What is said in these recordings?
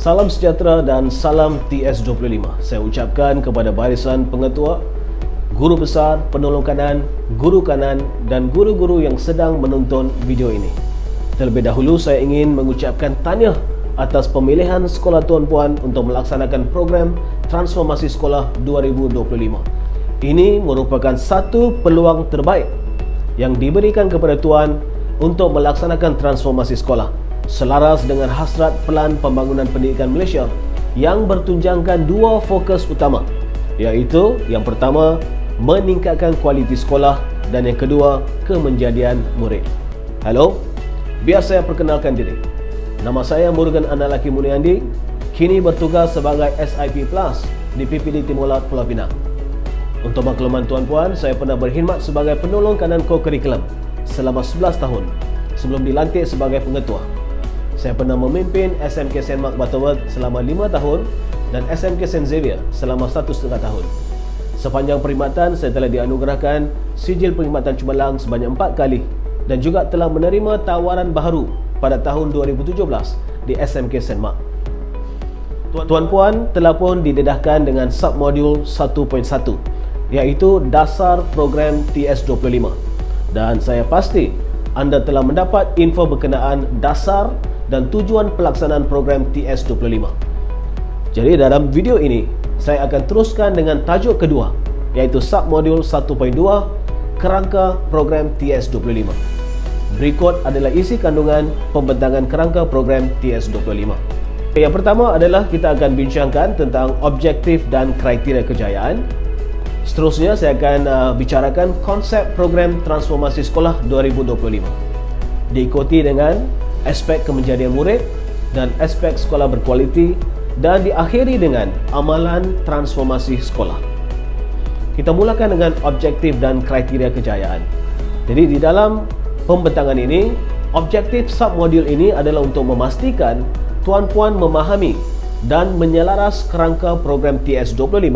Salam sejahtera dan salam TS25. Saya ucapkan kepada barisan pengetua, guru besar, penolong kanan, guru kanan dan guru-guru yang sedang menonton video ini. Terlebih dahulu saya ingin mengucapkan tahniah atas pemilihan sekolah tuan-puan untuk melaksanakan program Transformasi Sekolah 2025. Ini merupakan satu peluang terbaik yang diberikan kepada tuan untuk melaksanakan transformasi sekolah selaras dengan hasrat Pelan Pembangunan Pendidikan Malaysia yang bertunjangkan dua fokus utama, iaitu yang pertama, meningkatkan kualiti sekolah dan yang kedua, kemenjadian murid. Halo, biar saya perkenalkan diri. Nama saya Murugan Analaki Muniandi, kini bertugas sebagai SIP Plus di PPD Timur Laut Pulau Pinang. Untuk makluman tuan-puan, saya pernah berkhidmat sebagai penolong kanan co-curriculum selama 11 tahun sebelum dilantik sebagai pengetua. Saya pernah memimpin SMK St. Mark Butterworth selama 5 tahun dan SMK St. Xavier selama 1,5 tahun. Sepanjang perkhidmatan, saya telah dianugerahkan sijil perkhidmatan cemerlang sebanyak 4 kali dan juga telah menerima tawaran baharu pada tahun 2017 di SMK St. Mark. Tuan-puan telah pun didedahkan dengan submodul 1.1, iaitu dasar program TS25, dan saya pasti anda telah mendapat info berkenaan dasar dan tujuan pelaksanaan program TS25. Jadi dalam video ini saya akan teruskan dengan tajuk kedua, iaitu submodul 1.2, kerangka program TS25. Berikut adalah isi kandungan pembentangan kerangka program TS25. Yang pertama adalah kita akan bincangkan tentang objektif dan kriteria kejayaan. Seterusnya saya akan bicarakan konsep program transformasi sekolah 2025. Diikuti dengan aspek kemenjadian murid dan aspek sekolah berkualiti dan diakhiri dengan amalan transformasi sekolah. Kita mulakan dengan objektif dan kriteria kejayaan. Jadi di dalam pembentangan ini, objektif submodul ini adalah untuk memastikan tuan-puan memahami dan menyelaras kerangka program TS25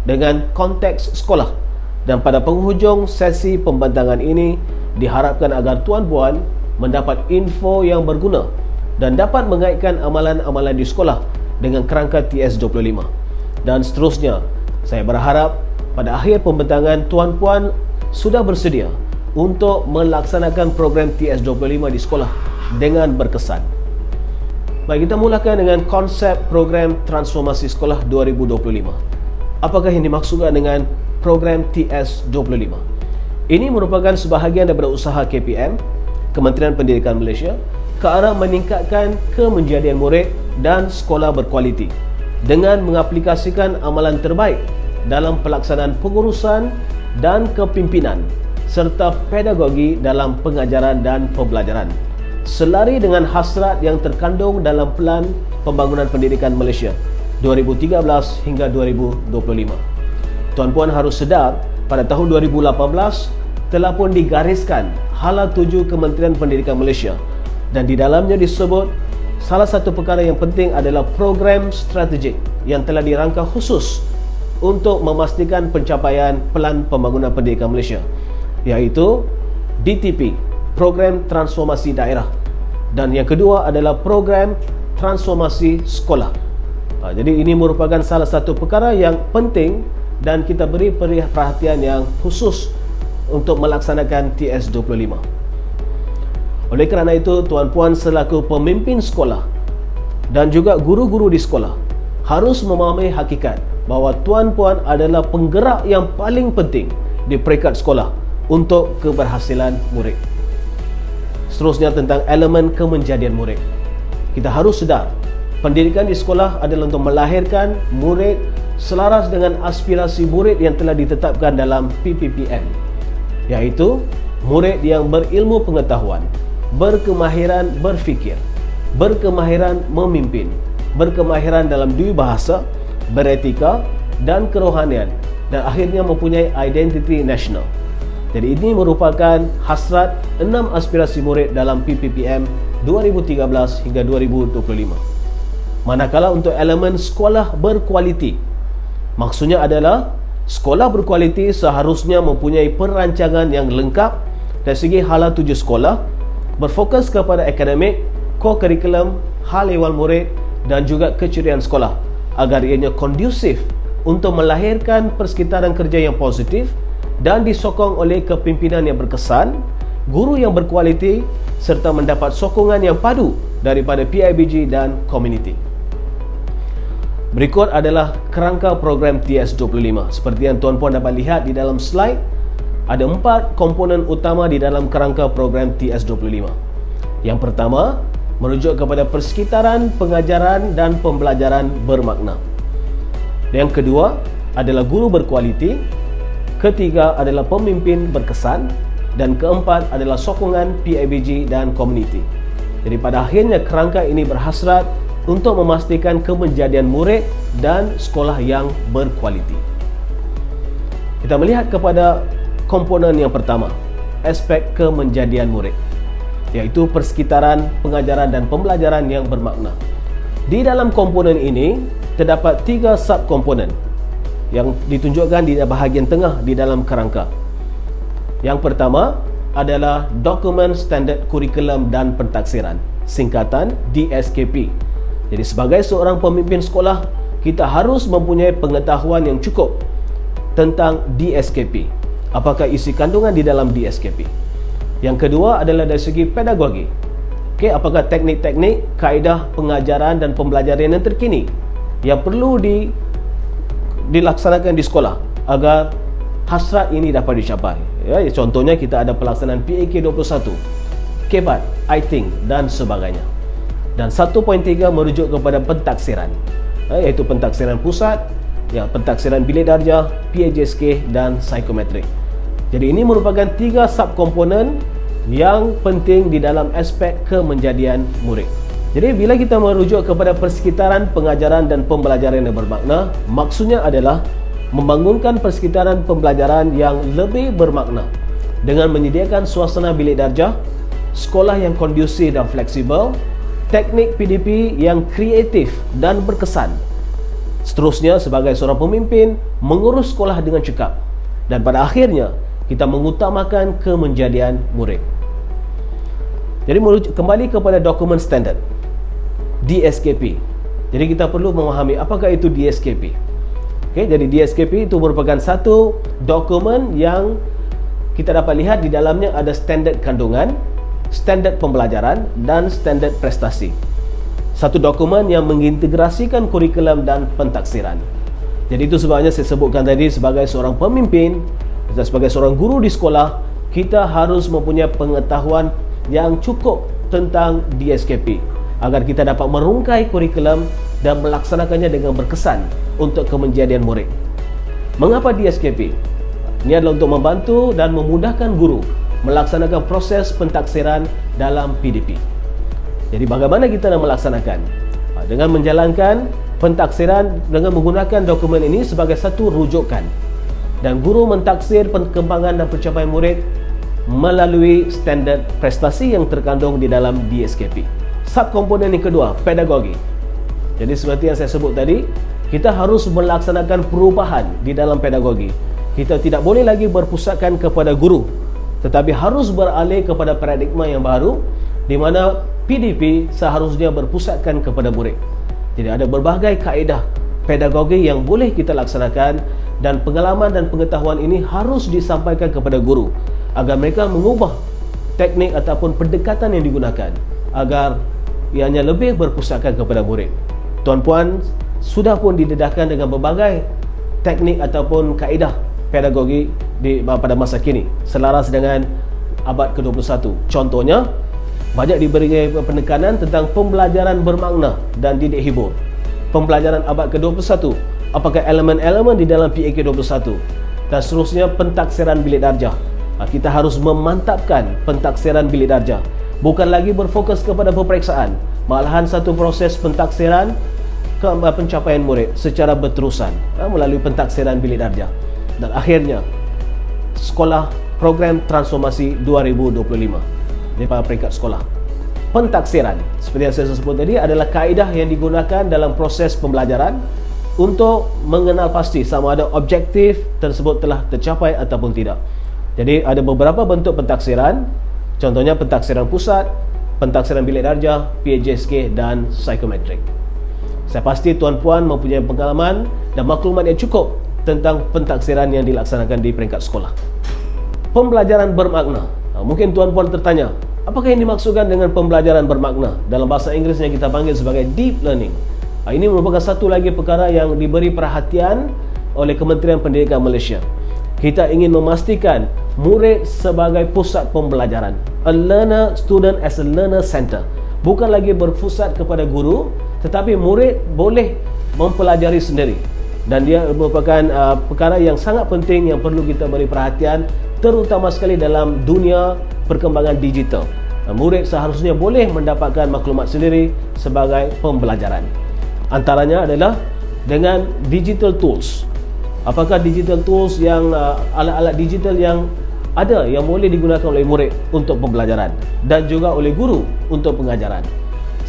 dengan konteks sekolah, dan pada penghujung sesi pembentangan ini diharapkan agar tuan-puan mendapat info yang berguna dan dapat mengaitkan amalan-amalan di sekolah dengan kerangka TS25. Dan seterusnya, saya berharap pada akhir pembentangan tuan-puan sudah bersedia untuk melaksanakan program TS25 di sekolah dengan berkesan. Baik, kita mulakan dengan konsep program transformasi sekolah 2025. Apakah yang dimaksudkan dengan program TS25? Ini merupakan sebahagian daripada usaha KPM, Kementerian Pendidikan Malaysia, ke arah meningkatkan kemenjadian murid dan sekolah berkualiti dengan mengaplikasikan amalan terbaik dalam pelaksanaan pengurusan dan kepimpinan serta pedagogi dalam pengajaran dan pembelajaran, selari dengan hasrat yang terkandung dalam Pelan Pembangunan Pendidikan Malaysia 2013 hingga 2025. Tuan-puan harus sedar, pada tahun 2018 telah pun digariskan Hala 7 Kementerian Pendidikan Malaysia, dan di dalamnya disebut salah satu perkara yang penting adalah program strategik yang telah dirangka khusus untuk memastikan pencapaian Pelan Pembangunan Pendidikan Malaysia, iaitu DTP, Program Transformasi Daerah, dan yang kedua adalah Program Transformasi Sekolah. Jadi ini merupakan salah satu perkara yang penting dan kita beri perhatian yang khusus untuk melaksanakan TS25. Oleh kerana itu, tuan-puan selaku pemimpin sekolah dan juga guru-guru di sekolah harus memahami hakikat bahawa tuan-puan adalah penggerak yang paling penting di peringkat sekolah untuk keberhasilan murid. Seterusnya tentang elemen kemenjadian murid. Kita harus sedar, pendidikan di sekolah adalah untuk melahirkan murid selaras dengan aspirasi murid yang telah ditetapkan dalam PPPM, iaitu murid yang berilmu pengetahuan, berkemahiran berfikir, berkemahiran memimpin, berkemahiran dalam dua bahasa, beretika dan kerohanian, dan akhirnya mempunyai identiti nasional. Jadi ini merupakan hasrat 6 aspirasi murid dalam PPPM 2013 hingga 2025. Manakala untuk elemen sekolah berkualiti, maksudnya adalah sekolah berkualiti seharusnya mempunyai perancangan yang lengkap dari segi hala 7 sekolah, berfokus kepada akademik, co-curriculum, hal ehwal murid dan juga keceriaan sekolah agar ianya kondusif untuk melahirkan persekitaran kerja yang positif dan disokong oleh kepimpinan yang berkesan, guru yang berkualiti serta mendapat sokongan yang padu daripada PIBG dan komuniti. Berikut adalah kerangka program TS25. Seperti yang tuan-puan dapat lihat di dalam slide, ada 4 komponen utama di dalam kerangka program TS25. Yang pertama, merujuk kepada persekitaran pengajaran dan pembelajaran bermakna. Yang kedua adalah guru berkualiti. Ketiga adalah pemimpin berkesan. Dan keempat adalah sokongan PIBG dan komuniti. Jadi pada akhirnya kerangka ini berhasrat untuk memastikan kemenjadian murid dan sekolah yang berkualiti. Kita melihat kepada komponen yang pertama, aspek kemenjadian murid, iaitu persekitaran pengajaran dan pembelajaran yang bermakna. Di dalam komponen ini terdapat 3 subkomponen yang ditunjukkan di bahagian tengah di dalam kerangka. Yang pertama adalah Dokumen Standard Kurikulum dan Pentaksiran, singkatan DSKP. Jadi sebagai seorang pemimpin sekolah, kita harus mempunyai pengetahuan yang cukup tentang DSKP. Apakah isi kandungan di dalam DSKP? Yang kedua adalah dari segi pedagogi. Apakah teknik-teknik, kaedah pengajaran dan pembelajaran yang terkini yang perlu dilaksanakan di sekolah agar hasrat ini dapat dicapai. Contohnya kita ada pelaksanaan PAK21, KEBAT, I think dan sebagainya. Dan 1.3 merujuk kepada pentaksiran, iaitu pentaksiran pusat, pentaksiran bilik darjah, PAJSK dan psikometrik. Jadi ini merupakan 3 subkomponen yang penting di dalam aspek kemenjadian murid. Jadi bila kita merujuk kepada persekitaran pengajaran dan pembelajaran yang bermakna, maksudnya adalah membangunkan persekitaran pembelajaran yang lebih bermakna dengan menyediakan suasana bilik darjah, sekolah yang kondusif dan fleksibel, teknik PDP yang kreatif dan berkesan. Seterusnya, sebagai seorang pemimpin, mengurus sekolah dengan cekap. Dan pada akhirnya, kita mengutamakan kemenjadian murid. Jadi kembali kepada dokumen standard DSKP. Jadi kita perlu memahami apakah itu DSKP. Jadi DSKP itu merupakan satu dokumen yang kita dapat lihat di dalamnya ada standard kandungan, standard pembelajaran dan standard prestasi. Satu dokumen yang mengintegrasikan kurikulum dan pentaksiran. Jadi itu sebabnya saya sebutkan tadi, sebagai seorang pemimpin, sebagai seorang guru di sekolah, kita harus mempunyai pengetahuan yang cukup tentang DSKP agar kita dapat merungkai kurikulum dan melaksanakannya dengan berkesan untuk kemenjadian murid. Mengapa DSKP? Ini adalah untuk membantu dan memudahkan guru melaksanakan proses pentaksiran dalam PDP. Jadi bagaimana kita nak melaksanakan? Dengan menjalankan pentaksiran dengan menggunakan dokumen ini sebagai satu rujukan, dan guru mentaksir perkembangan dan pencapaian murid melalui standard prestasi yang terkandung di dalam DSKP. Subkomponen yang kedua, pedagogi. Jadi seperti yang saya sebut tadi, kita harus melaksanakan perubahan di dalam pedagogi. Kita tidak boleh lagi berpusatkan kepada guru, tetapi harus beralih kepada paradigma yang baru di mana PDP seharusnya berpusatkan kepada murid. Jadi ada berbagai kaedah pedagogi yang boleh kita laksanakan, dan pengalaman dan pengetahuan ini harus disampaikan kepada guru agar mereka mengubah teknik ataupun pendekatan yang digunakan agar ianya lebih berpusatkan kepada murid. Tuan-puan sudah pun didedahkan dengan berbagai teknik ataupun kaedah pedagogi pada masa kini selaras dengan abad ke-21. Contohnya, banyak diberi penekanan tentang pembelajaran bermakna dan didik hibur. Pembelajaran abad ke-21, apakah elemen-elemen di dalam PAK21, dan seterusnya pentaksiran bilik darjah. Kita harus memantapkan pentaksiran bilik darjah, bukan lagi berfokus kepada peperiksaan, malahan satu proses pentaksiran ke pencapaian murid secara berterusan melalui pentaksiran bilik darjah. Dan akhirnya sekolah program transformasi 2025 di peringkat sekolah. Pentaksiran, seperti yang saya sebut tadi, adalah kaedah yang digunakan dalam proses pembelajaran untuk mengenal pasti sama ada objektif tersebut telah tercapai ataupun tidak. Jadi ada beberapa bentuk pentaksiran, contohnya pentaksiran pusat, pentaksiran bilik darjah, PAJSK dan psikometrik. Saya pasti tuan-puan mempunyai pengalaman dan maklumat yang cukup tentang pentaksiran yang dilaksanakan di peringkat sekolah. Pembelajaran bermakna. Mungkin tuan-puan tertanya, apakah yang dimaksudkan dengan pembelajaran bermakna? Dalam bahasa Inggeris yang kita panggil sebagai deep learning. Ini merupakan satu lagi perkara yang diberi perhatian oleh Kementerian Pendidikan Malaysia. Kita ingin memastikan murid sebagai pusat pembelajaran. A learner student as a learner center. Bukan lagi berpusat kepada guru, tetapi murid boleh mempelajari sendiri. Dan dia merupakan perkara yang sangat penting yang perlu kita beri perhatian, terutama sekali dalam dunia perkembangan digital. Murid seharusnya boleh mendapatkan maklumat sendiri sebagai pembelajaran. Antaranya adalah dengan digital tools. Apakah digital tools yang alat-alat digital yang ada yang boleh digunakan oleh murid untuk pembelajaran dan juga oleh guru untuk pengajaran.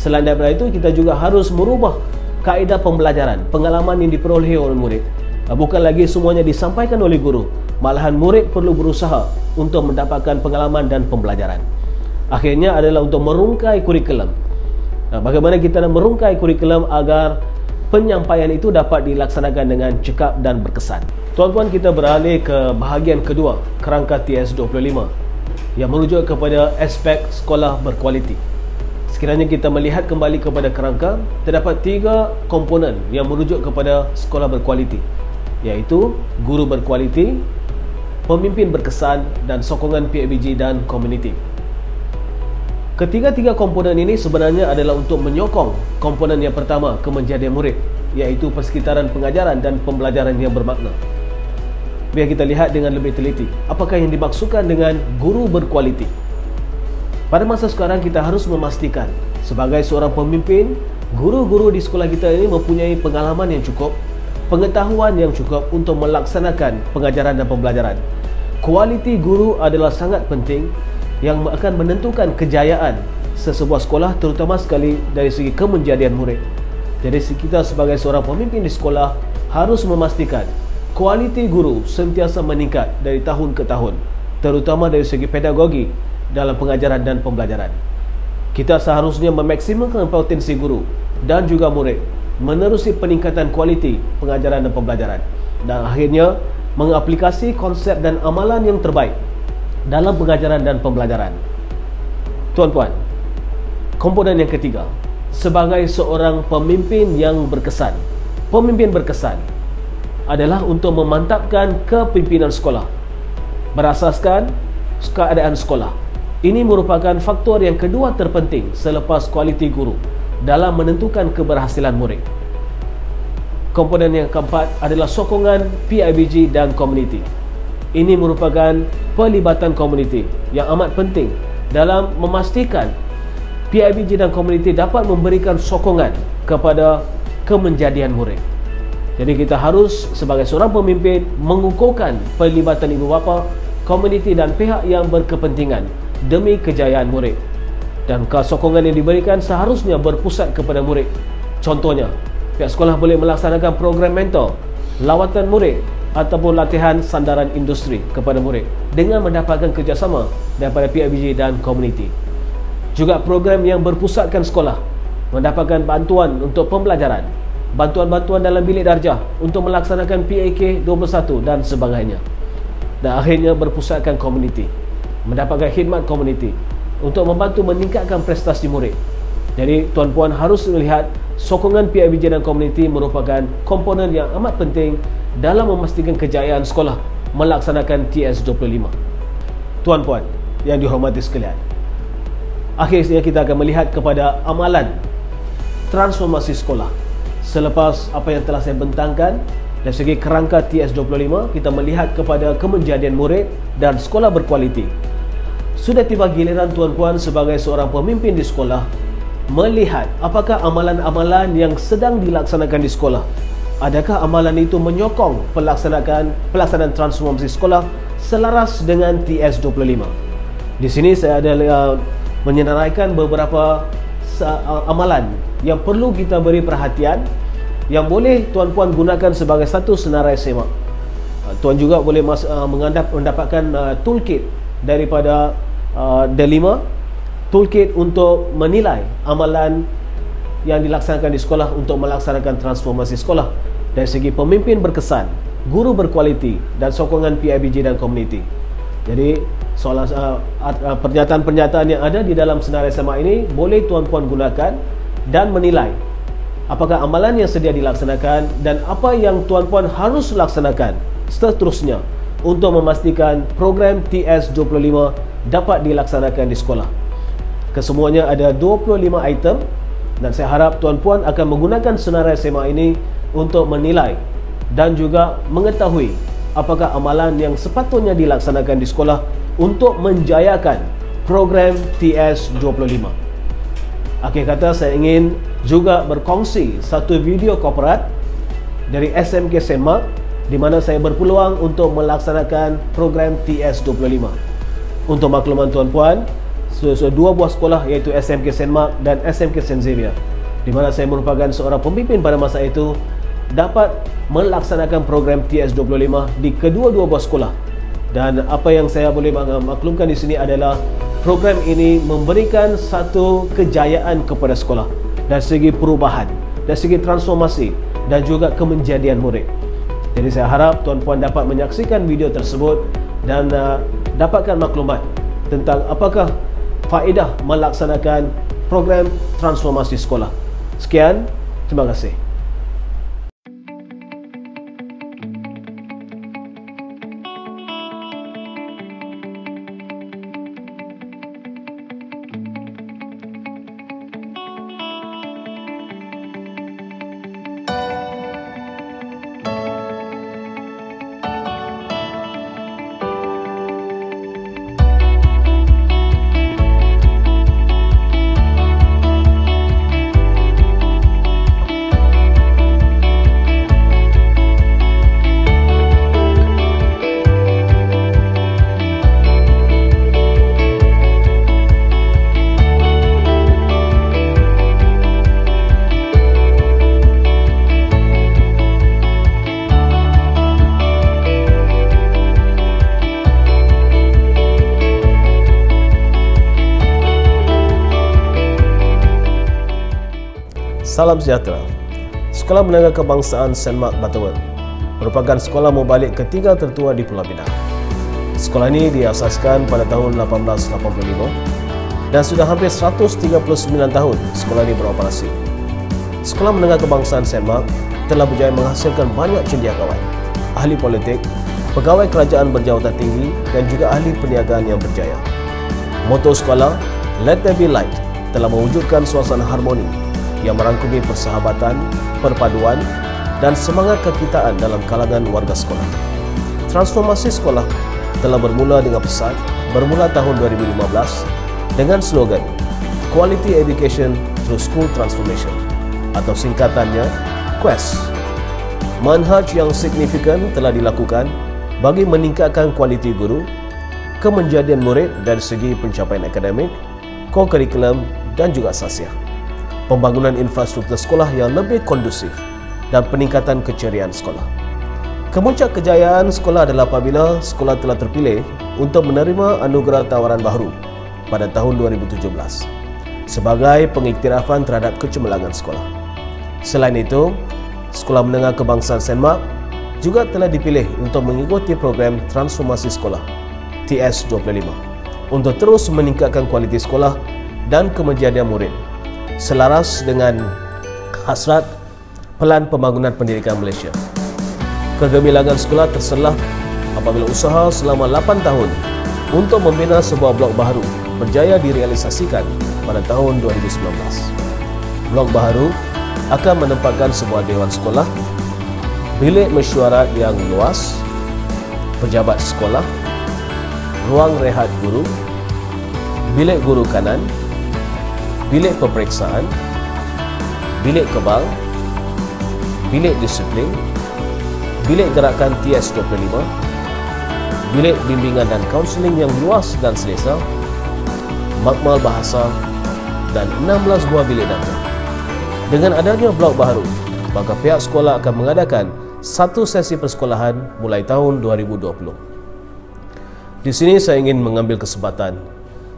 Selain daripada itu, kita juga harus merubah kaedah pembelajaran, pengalaman yang diperolehi oleh murid. Bukan lagi semuanya disampaikan oleh guru, malahan murid perlu berusaha untuk mendapatkan pengalaman dan pembelajaran. Akhirnya adalah untuk merungkai kurikulum. Bagaimana kita nak merungkai kurikulum agar penyampaian itu dapat dilaksanakan dengan cekap dan berkesan. Tuan-tuan, kita beralih ke bahagian kedua kerangka TS25 yang merujuk kepada aspek sekolah berkualiti. Sekiranya kita melihat kembali kepada kerangka, terdapat 3 komponen yang merujuk kepada sekolah berkualiti, iaitu guru berkualiti, pemimpin berkesan dan sokongan PIBG dan komuniti. Ketiga-tiga komponen ini sebenarnya adalah untuk menyokong komponen yang pertama, kemenjadian murid, iaitu persekitaran pengajaran dan pembelajaran yang bermakna. Biar kita lihat dengan lebih teliti, apakah yang dimaksudkan dengan guru berkualiti. Pada masa sekarang kita harus memastikan sebagai seorang pemimpin, guru-guru di sekolah kita ini mempunyai pengalaman yang cukup, pengetahuan yang cukup untuk melaksanakan pengajaran dan pembelajaran. Kualiti guru adalah sangat penting yang akan menentukan kejayaan sesebuah sekolah, terutama sekali dari segi kemenjadian murid. Jadi kita sebagai seorang pemimpin di sekolah harus memastikan kualiti guru sentiasa meningkat dari tahun ke tahun, terutama dari segi pedagogi dalam pengajaran dan pembelajaran. Kita seharusnya memaksimalkan potensi guru dan juga murid menerusi peningkatan kualiti pengajaran dan pembelajaran, dan akhirnya mengaplikasi konsep dan amalan yang terbaik dalam pengajaran dan pembelajaran. Tuan-puan, komponen yang ketiga, sebagai seorang pemimpin yang berkesan. Pemimpin berkesan adalah untuk memantapkan kepimpinan sekolah berasaskan keadaan sekolah. Ini merupakan faktor yang kedua terpenting selepas kualiti guru dalam menentukan keberhasilan murid. Komponen yang keempat adalah sokongan PIBG dan komuniti. Ini merupakan pelibatan komuniti yang amat penting dalam memastikan PIBG dan komuniti dapat memberikan sokongan kepada kemenjadian murid. Jadi kita harus sebagai seorang pemimpin mengukuhkan pelibatan ibu bapa, komuniti dan pihak yang berkepentingan demi kejayaan murid. Dan sokongan yang diberikan seharusnya berpusat kepada murid. Contohnya, pihak sekolah boleh melaksanakan program mentor, lawatan murid ataupun latihan sandaran industri kepada murid dengan mendapatkan kerjasama daripada PIBG dan komuniti. Juga program yang berpusatkan sekolah mendapatkan bantuan untuk pembelajaran, bantuan-bantuan dalam bilik darjah untuk melaksanakan PAK 21 dan sebagainya. Dan akhirnya berpusatkan komuniti, mendapatkan khidmat komuniti untuk membantu meningkatkan prestasi murid. Jadi tuan-puan harus melihat sokongan PIBG dan komuniti merupakan komponen yang amat penting dalam memastikan kejayaan sekolah melaksanakan TS25. Tuan-puan yang dihormati sekalian, akhirnya kita akan melihat kepada amalan transformasi sekolah. Selepas apa yang telah saya bentangkan dari segi kerangka TS25, kita melihat kepada kemenjadian murid dan sekolah berkualiti. Sudah tiba giliran tuan-puan sebagai seorang pemimpin di sekolah melihat apakah amalan-amalan yang sedang dilaksanakan di sekolah, adakah amalan itu menyokong pelaksanaan transformasi sekolah selaras dengan TS25. Di sini saya ada menyenaraikan beberapa amalan yang perlu kita beri perhatian, yang boleh tuan-puan gunakan sebagai satu senarai semak. Tuan juga boleh mendapatkan toolkit daripada D5, toolkit untuk menilai amalan yang dilaksanakan di sekolah untuk melaksanakan transformasi sekolah dari segi pemimpin berkesan, guru berkualiti dan sokongan PIBG dan komuniti. Jadi soalan pernyataan-pernyataan yang ada di dalam senarai SMA ini boleh tuan-puan gunakan dan menilai apakah amalan yang sedia dilaksanakan dan apa yang tuan-puan harus laksanakan seterusnya untuk memastikan program TS25 dapat dilaksanakan di sekolah. Kesemuanya ada 25 item dan saya harap tuan-puan akan menggunakan senarai SMA ini untuk menilai dan juga mengetahui apakah amalan yang sepatutnya dilaksanakan di sekolah untuk menjayakan program TS25. Akhir kata, saya ingin juga berkongsi satu video korporat dari SMK Senmak di mana saya berpeluang untuk melaksanakan program TS25. Untuk makluman tuan-puan, dua buah sekolah iaitu SMK Senmak dan SMK St. Xavier, di mana saya merupakan seorang pemimpin pada masa itu, dapat melaksanakan program TS25 di kedua-dua buah sekolah. Dan apa yang saya boleh maklumkan di sini adalah program ini memberikan satu kejayaan kepada sekolah dari segi perubahan, dari segi transformasi dan juga kemenjadian murid. Jadi saya harap tuan-puan dapat menyaksikan video tersebut dan dapatkan maklumat tentang apakah faedah melaksanakan program transformasi sekolah. Sekian, terima kasih. Salam sejahtera. Sekolah Menengah Kebangsaan Senmak Butterworth merupakan sekolah mubalig ketiga tertua di Pulau Pinang. Sekolah ini diasaskan pada tahun 1885 dan sudah hampir 139 tahun sekolah ini beroperasi. Sekolah Menengah Kebangsaan Senmak telah berjaya menghasilkan banyak cendekiawan, ahli politik, pegawai kerajaan berjawatan tinggi dan juga ahli perniagaan yang berjaya. Moto sekolah, Let There Be Light, telah mewujudkan suasana harmoni yang merangkumi persahabatan, perpaduan dan semangat kekitaan dalam kalangan warga sekolah. Transformasi sekolah telah bermula dengan pesat bermula tahun 2015 dengan slogan Quality Education Through School Transformation atau singkatannya QUEST. Manhaj yang signifikan telah dilakukan bagi meningkatkan kualiti guru, kemenjadian murid dari segi pencapaian akademik, co-curriculum dan juga sasiah, pembangunan infrastruktur sekolah yang lebih kondusif dan peningkatan keceriaan sekolah. Kemuncak kejayaan sekolah adalah apabila sekolah telah terpilih untuk menerima anugerah tawaran baharu pada tahun 2017 sebagai pengiktirafan terhadap kecemerlangan sekolah. Selain itu, Sekolah Menengah Kebangsaan Senmak juga telah dipilih untuk mengikuti program transformasi sekolah TS25 untuk terus meningkatkan kualiti sekolah dan kemenjadian murid selaras dengan hasrat Pelan Pembangunan Pendidikan Malaysia. Kegemilangan sekolah terselah apabila usaha selama 8 tahun untuk membina sebuah blok baharu berjaya direalisasikan pada tahun 2019. Blok baharu akan menempatkan sebuah dewan sekolah, bilik mesyuarat yang luas, pejabat sekolah, ruang rehat guru, bilik guru kanan, bilik peperiksaan, bilik kebal, bilik disiplin, bilik gerakan TS25, bilik bimbingan dan kaunseling yang luas dan selesa, makmal bahasa dan 16 buah bilik data. Dengan adanya blok baru, maka pihak sekolah akan mengadakan satu sesi persekolahan mulai tahun 2020. Di sini saya ingin mengambil kesempatan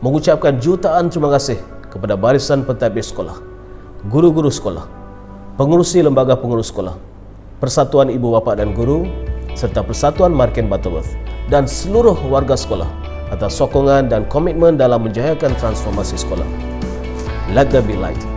mengucapkan jutaan terima kasih kepada barisan pentadbir sekolah guru-guru sekolah, pengurusi lembaga pengurus sekolah, Persatuan Ibu Bapa dan Guru, serta Persatuan Marken Butterworth dan seluruh warga sekolah atas sokongan dan komitmen dalam menjayakan transformasi sekolah. Let there be light.